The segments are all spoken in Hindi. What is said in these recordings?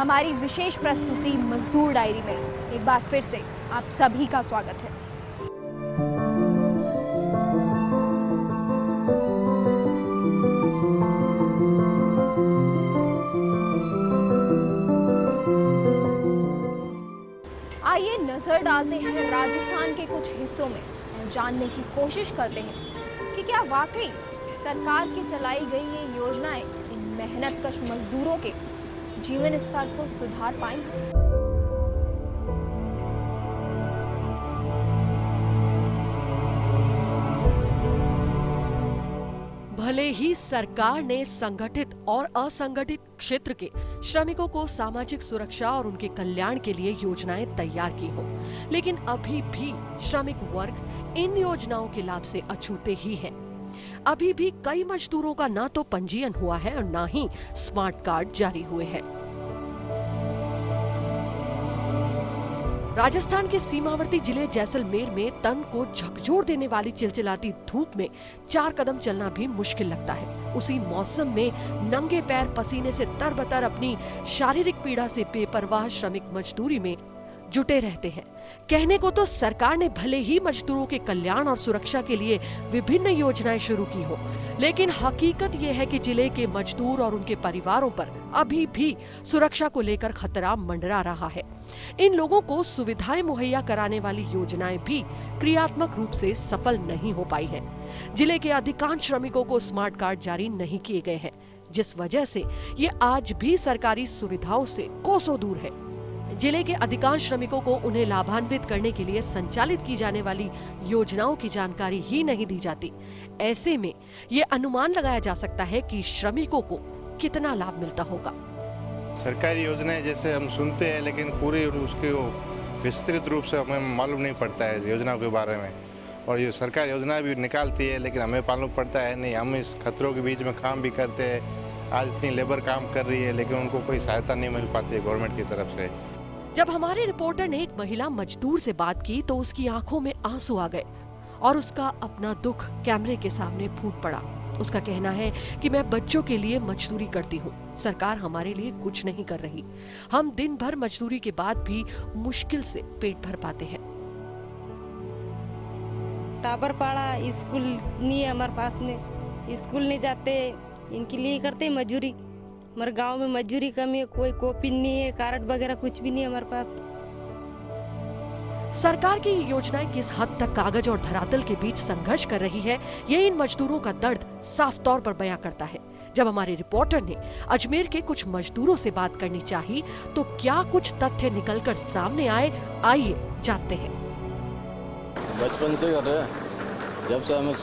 हमारी विशेष प्रस्तुति मजदूर डायरी में एक बार फिर से आप सभी का स्वागत है। आइए नजर डालते हैं राजस्थान के कुछ हिस्सों में और जानने की कोशिश करते हैं कि क्या वाकई सरकार की चलाई गई ये योजनाएं इन मेहनतकश मजदूरों के जीवन स्तर को सुधार पाएंगी। भले ही सरकार ने संगठित और असंगठित क्षेत्र के श्रमिकों को सामाजिक सुरक्षा और उनके कल्याण के लिए योजनाएं तैयार की हो, लेकिन अभी भी श्रमिक वर्ग इन योजनाओं के लाभ से अछूते ही है। अभी भी कई मजदूरों का ना तो पंजीयन हुआ है और ना ही स्मार्ट कार्ड जारी हुए हैं। राजस्थान के सीमावर्ती जिले जैसलमेर में तन को झकझोर देने वाली चिलचिलाती धूप में 4 कदम चलना भी मुश्किल लगता है। उसी मौसम में नंगे पैर पसीने से तरबतर अपनी शारीरिक पीड़ा से बेपरवाह श्रमिक मजदूरी में जुटे रहते हैं। कहने को तो सरकार ने भले ही मजदूरों के कल्याण और सुरक्षा के लिए विभिन्न योजनाएं शुरू की हो, लेकिन हकीकत ये है कि जिले के मजदूर और उनके परिवारों पर अभी भी सुरक्षा को लेकर खतरा मंडरा रहा है। इन लोगों को सुविधाएं मुहैया कराने वाली योजनाएं भी क्रियात्मक रूप से सफल नहीं हो पाई है। जिले के अधिकांश श्रमिकों को स्मार्ट कार्ड जारी नहीं किए गए हैं, जिस वजह से ये आज भी सरकारी सुविधाओं से कोसों दूर है। जिले के अधिकांश श्रमिकों को उन्हें लाभान्वित करने के लिए संचालित की जाने वाली योजनाओं की जानकारी ही नहीं दी जाती। ऐसे में ये अनुमान लगाया जा सकता है कि श्रमिकों को कितना लाभ मिलता होगा। सरकारी योजनाएं जैसे हम सुनते हैं, लेकिन पूरी उसके विस्तृत रूप से हमें मालूम नहीं पड़ता है योजनाओं के बारे में। और ये सरकार योजना भी निकालती है, लेकिन हमें मालूम पड़ता है नहीं। हम इस खतरों के बीच में काम भी करते हैं। आज इतनी लेबर काम कर रही है, लेकिन उनको कोई सहायता नहीं मिल पाती है गवर्नमेंट की तरफ से। जब हमारे रिपोर्टर ने एक महिला मजदूर से बात की तो उसकी आंखों में आंसू आ गए और उसका अपना दुख कैमरे के सामने फूट पड़ा। उसका कहना है कि मैं बच्चों के लिए मजदूरी करती हूँ, सरकार हमारे लिए कुछ नहीं कर रही। हम दिन भर मजदूरी के बाद भी मुश्किल से पेट भर पाते हैं। टाबर पाड़ा स्कूल नहीं है हमारे पास में, स्कूल नहीं जाते, इनके लिए करते मजदूरी। हमारे गांव में मजदूरी कमी है, कोई कॉपी नहीं है, कार्ड वगैरह कुछ भी नहीं है हमारे पास। सरकार की ये योजनाएं किस हद तक कागज और धरातल के बीच संघर्ष कर रही है, ये इन मजदूरों का दर्द साफ तौर पर बयां करता है। जब हमारे रिपोर्टर ने अजमेर के कुछ मजदूरों से बात करनी चाही, तो क्या कुछ तथ्य निकलकर सामने आए, आइए जानते हैं। बचपन से कर रहे हैं, जब से हमें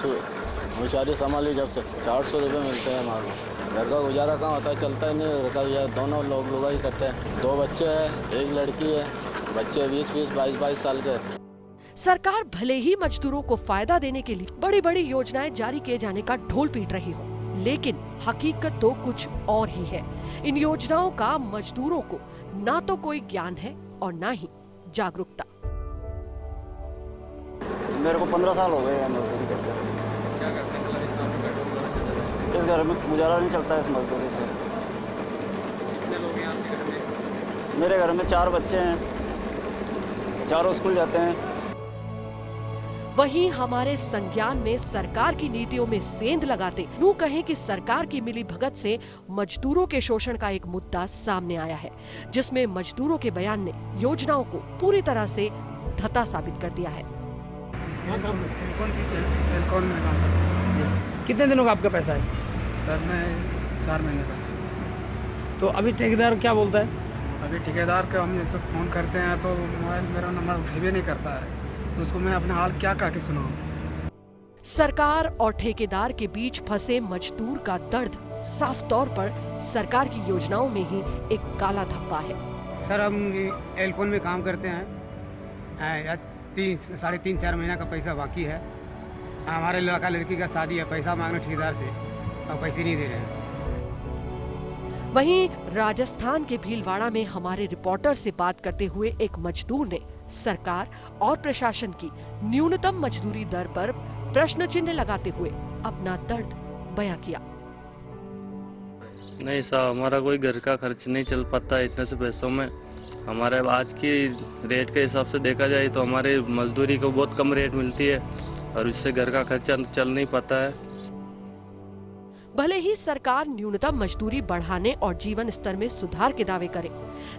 मुशारी संभाली, जब से 400 रुपये मिलते हैं। हमारे घर का गुजारा कहाँ होता है, चलता ही नहीं। घर का गुजारा दोनों लोग ही करते हैं। 2 बच्चे हैं, 1 लड़की है। बच्चे 20-20, 22-22 साल के। सरकार भले ही मजदूरों को फायदा देने के लिए बड़ी बड़ी योजनाएं जारी किए जाने का ढोल पीट रही हो, लेकिन हकीकत तो कुछ और ही है। इन योजनाओं का मजदूरों को ना तो कोई ज्ञान है और ना ही जागरूकता। मेरे को 15 साल हो गए मजदूरी करते हैं। क्या करते हैं मतलब इस काम में? इस घर में गुजारा नहीं चलता है इस मजदूरी से। कितने लोग हैं आपके घर में? मेरे घर में 4 बच्चे हैं, चारों स्कूल जाते हैं। वहीं हमारे संज्ञान में सरकार की नीतियों में सेंध लगाते यूं कहें कि सरकार की मिली भगत से मजदूरों के शोषण का एक मुद्दा सामने आया है, जिसमें मजदूरों के बयान ने योजनाओं को पूरी तरह से धता साबित कर दिया है। कितने दिनों का आपका पैसा है? सर मैं 4 महीने का। तो अभी ठेकेदार क्या बोलता है? अभी ठेकेदार को हम जैसे फ़ोन करते हैं तो मोबाइल मेरा नंबर उठेबे नहीं करता है, तो उसको मैं अपना हाल क्या कह के सुनाऊं। सरकार और ठेकेदार के बीच फंसे मजदूर का दर्द साफ तौर पर सरकार की योजनाओं में ही एक काला धब्बा है। सर हम एल्कोन में काम करते हैं, 3-3.5 महीना का पैसा बाकी है। हमारे लड़का लड़की का शादी है, पैसा मांगना ठेकेदार से, अब पैसे नहीं दे रहे हैं। वहीं राजस्थान के भीलवाड़ा में हमारे रिपोर्टर से बात करते हुए एक मजदूर ने सरकार और प्रशासन की न्यूनतम मजदूरी दर पर प्रश्न चिन्ह लगाते हुए अपना दर्द बयां किया। नहीं साहब, हमारा कोई घर का खर्च नहीं चल पाता है इतने से पैसों में। हमारे आज की रेट के हिसाब से देखा जाए तो हमारे मजदूरी को बहुत कम रेट मिलती है और इससे घर का खर्चा चल नहीं पाता है। भले ही सरकार न्यूनतम मजदूरी बढ़ाने और जीवन स्तर में सुधार के दावे करे,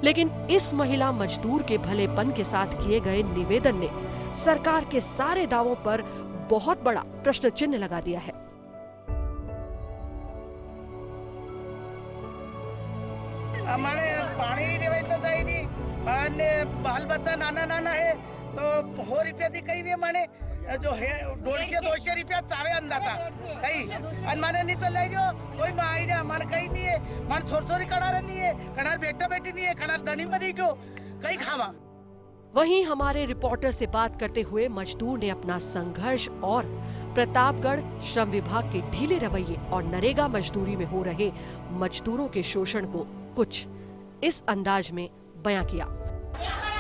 लेकिन इस महिला मजदूर के भलेपन के साथ किए गए निवेदन ने सरकार के सारे दावों पर बहुत बड़ा प्रश्न चिन्ह लगा दिया है। हमारे पानी की व्यवस्था चाहिए, बाल बच्चा नाना है तो हो रुपया दी कहीं भी माने जो है 150-200 रुपया चावे अंदा था कहीं माने नहीं चल रही हो कोई माई ने हमारे कहीं नहीं है, मान छोरी कणार नहीं है, कणार बेटा बेटी नहीं है, कणार धनी मरी क्यों कहीं खावा। वहीं हमारे रिपोर्टर से बात करते हुए मजदूर ने अपना संघर्ष और प्रतापगढ़ श्रम विभाग के ढीले रवैये और नरेगा मजदूरी में हो रहे मजदूरों के शोषण को कुछ इस अंदाज में बयां किया।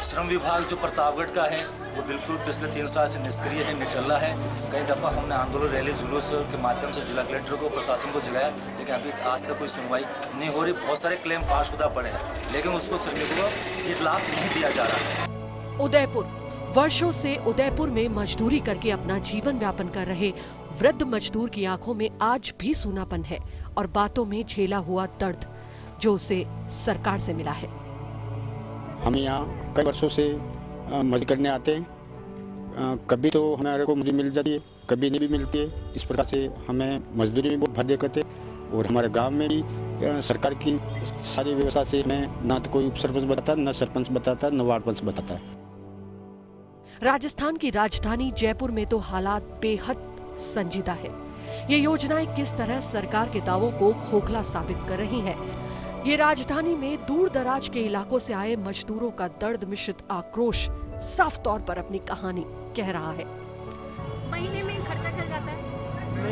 श्रम विभाग जो प्रतापगढ़ का है वो बिल्कुल पिछले 3 साल से निष्क्रिय है, निकला है। कई दफा हमने आंदोलन रैली जुलूस के माध्यम से जिला कलेक्टर को प्रशासन को जगाया, लेकिन अभी आज तक कोई सुनवाई नहीं हो रही। बहुत सारे क्लेम पासशुदा पड़े हैं, लेकिन उसको श्रमिकों को ये लाभ नहीं दिया जा रहा है। उदयपुर वर्षों से उदयपुर में मजदूरी करके अपना जीवन यापन कर रहे वृद्ध मजदूर की आंखों में आज भी सूनापन है और बातों में झेला हुआ दर्द जो उसे सरकार से मिला है। हम यहाँ कई वर्षों से मजदूरी करने आते हैं, कभी तो हमारे को मजदूरी मिल जाती है, कभी नहीं भी मिलती है। इस प्रकार से हमें मजदूरी में बहुत भर करते और हमारे गांव में भी सरकार की सारी व्यवस्था से हमें ना तो कोई उप सरपंच बताता, न सरपंच बताता, न वार्ड पंच बताता है। राजस्थान की राजधानी जयपुर में तो हालात बेहद संजीदा है। ये योजनाएं किस तरह सरकार के दावों को खोखला साबित कर रही हैं। ये राजधानी में दूर दराज के इलाकों से आए मजदूरों का दर्द मिश्रित आक्रोश साफ तौर पर अपनी कहानी कह रहा है। महीने में खर्चा चल जाता है,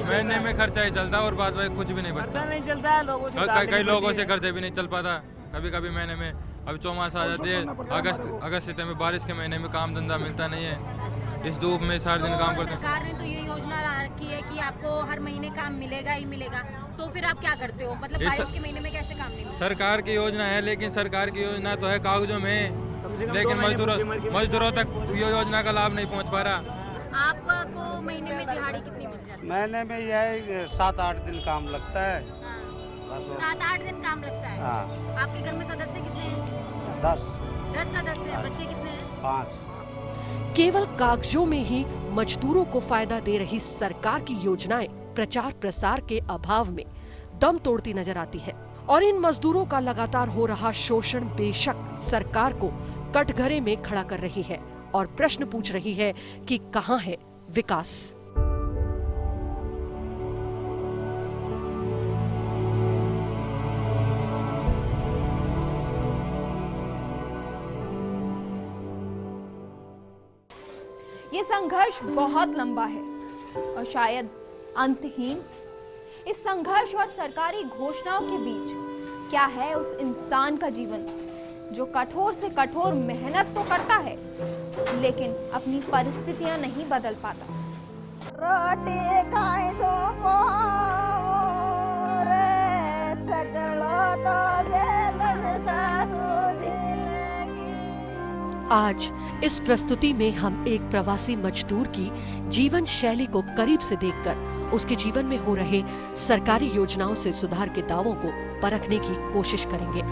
महीने में खर्चा ही चलता है और बाद में कुछ भी नहीं बचता। नहीं चलता है, लोगों से कई लोगों से खर्चा भी नहीं चल पाता। कभी कभी महीने में अभी चौमास आ जाती है, अगस्त सितंबर बारिश के महीने में काम धंधा मिलता नहीं है, इस धूप में सारे दिन काम करते हैं। सरकार ने तो ये योजना रखी है कि आपको हर महीने काम मिलेगा ही मिलेगा, तो फिर आप क्या करते हो? मतलब बारिश के महीने में कैसे काम नहीं मिलता? सरकार की योजना है, लेकिन सरकार की योजना तो है कागजों में, लेकिन मजदूरों तक ये योजना का लाभ नहीं पहुंच पा रहा। आपको महीने में दिहाड़ी कितनी मिल जाती है? महीने में यह 7-8 दिन काम लगता है। 7-8 दिन काम लगता है। आपके घर में सदस्य कितने हैं? 10 सदस्य हैं। बच्चे कितने हैं? 5। केवल कागजों में ही मजदूरों को फायदा दे रही सरकार की योजनाएं प्रचार प्रसार के अभाव में दम तोड़ती नजर आती है और इन मजदूरों का लगातार हो रहा शोषण बेशक सरकार को कटघरे में खड़ा कर रही है और प्रश्न पूछ रही है कि कहां है विकास। ये संघर्ष बहुत लंबा है और शायद अंतहीन। इस संघर्ष और सरकारी घोषणाओं के बीच क्या है उस इंसान का जीवन जो कठोर से कठोर मेहनत तो करता है लेकिन अपनी परिस्थितियां नहीं बदल पाता। रोटी खाए सो रे चटलो तो बेलन सासू आज इस प्रस्तुति में हम एक प्रवासी मजदूर की जीवन शैली को करीब से देखकर उसके जीवन में हो रहे सरकारी योजनाओं से सुधार के दावों को परखने की कोशिश करेंगे।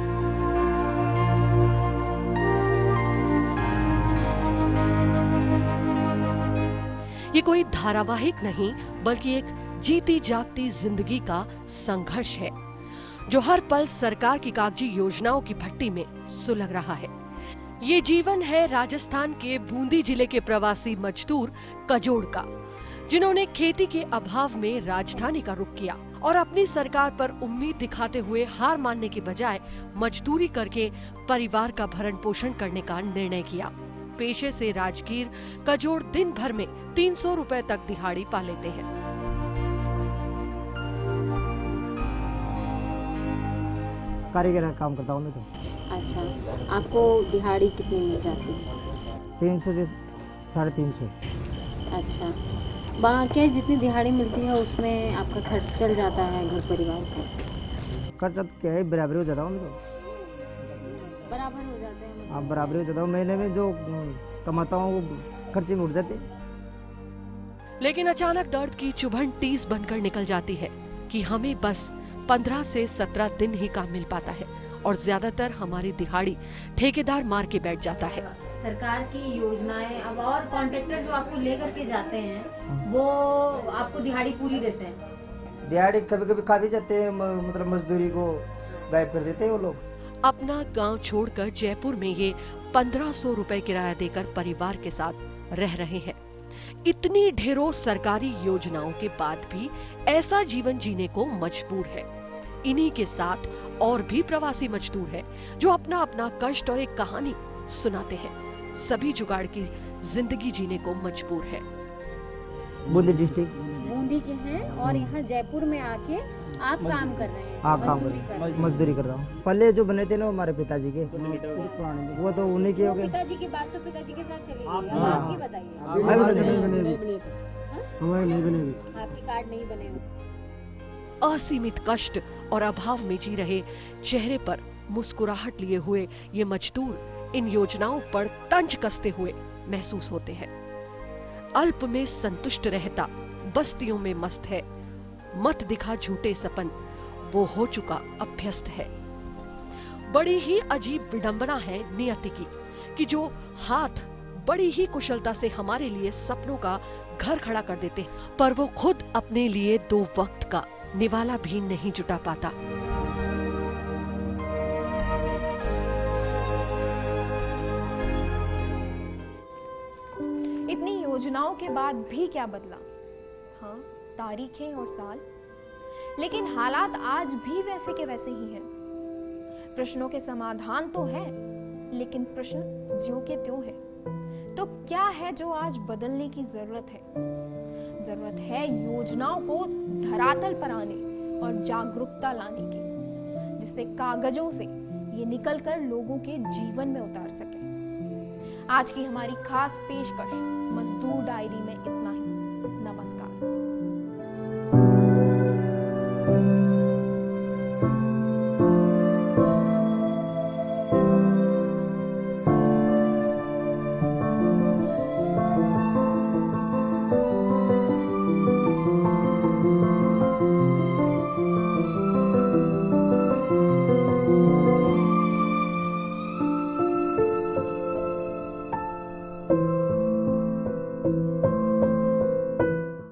ये कोई धारावाहिक नहीं बल्कि एक जीती जागती जिंदगी का संघर्ष है जो हर पल सरकार की कागजी योजनाओं की भट्टी में सुलग रहा है। ये जीवन है राजस्थान के बूंदी जिले के प्रवासी मजदूर कजोड़ का, जिन्होंने खेती के अभाव में राजधानी का रुख किया और अपनी सरकार पर उम्मीद दिखाते हुए हार मानने के बजाय मजदूरी करके परिवार का भरण पोषण करने का निर्णय किया। पेशे से राजगीर कजोड़ दिन भर में 300 रुपए तक दिहाड़ी पा लेते हैं। कारीगर का काम करता हूँ मैं तो। अच्छा, आपको दिहाड़ी कितनी मिल जाती है? 300 से 350। अच्छा, वहाँ क्या जितनी दिहाड़ी मिलती है उसमें आपका खर्च चल जाता है घर परिवार का? खर्चा तो क्या है, बराबर हो जाता हूँ मैं तो। बराबर हो जाते हैं आप बराबर हो जाता हूँ, महीने में जो कमाता हूँ वो खर्चे में उड़ जाते। लेकिन अचानक दर्द की चुभन टीस बनकर निकल जाती है कि हमें बस 15 से 17 दिन ही काम मिल पाता है और ज्यादातर हमारी दिहाड़ी ठेकेदार मार के बैठ जाता है। सरकार की योजनाएं अब और कॉन्ट्रैक्टर जो आपको लेकर के जाते हैं वो आपको दिहाड़ी पूरी देते हैं। दिहाड़ी कभी कभी खा भी जाते हैं, मतलब मजदूरी को गायब कर देते हैं वो लोग। अपना गांव छोड़कर जयपुर में ये 1500 रुपए किराया देकर परिवार के साथ रह रहे हैं। इतनी ढेरों सरकारी योजनाओं के बाद भी ऐसा जीवन जीने को मजबूर है। इन्हीं के साथ और भी प्रवासी मजदूर हैं जो अपना अपना कष्ट और एक कहानी सुनाते हैं। सभी जुगाड़ की जिंदगी जीने को मजबूर है। बूंदी डिस्ट्रिक्ट बूंदी के हैं और यहाँ जयपुर में आके आप काम कर रहे हैं। हाँ, काम मजदूरी कर रहा हूँ। पहले जो बने थे ना हमारे पिताजी के, वो तो उन्हीं के हो गए। पिताजी की बात तो पिताजी के साथ चली गई, अब आपकी बताइए। आपके कार्ड नहीं बने हुए। असीमित कष्ट और अभाव में जी रहे, चेहरे पर मुस्कुराहट लिए हुए ये मजदूर इन योजनाओं पर तंज कसते हुए महसूस होते हैं। अल्प में संतुष्ट रहता बस्तियों में मस्त है, मत दिखा झूठे सपन वो हो चुका अभ्यस्त है। बड़ी ही अजीब विडंबना है नियति की कि जो हाथ बड़ी ही कुशलता से हमारे लिए सपनों का घर खड़ा कर देते हैं, पर वो खुद अपने लिए 2 वक्त का निवाला भी नहीं जुटा पाता। इतनी योजनाओं के बाद भी क्या बदला? हाँ, तारीखें और साल, लेकिन हालात आज भी वैसे के वैसे ही हैं। प्रश्नों के समाधान तो है, लेकिन प्रश्न ज्यों के त्यों है। तो क्या है जो आज बदलने की जरूरत है? जरूरत है योजनाओं को धरातल पर आने और जागरूकता लाने की, जिससे कागजों से ये निकलकर लोगों के जीवन में उतार सके। आज की हमारी खास पेशकश मजदूर डायरी में इतना ही। नमस्कार।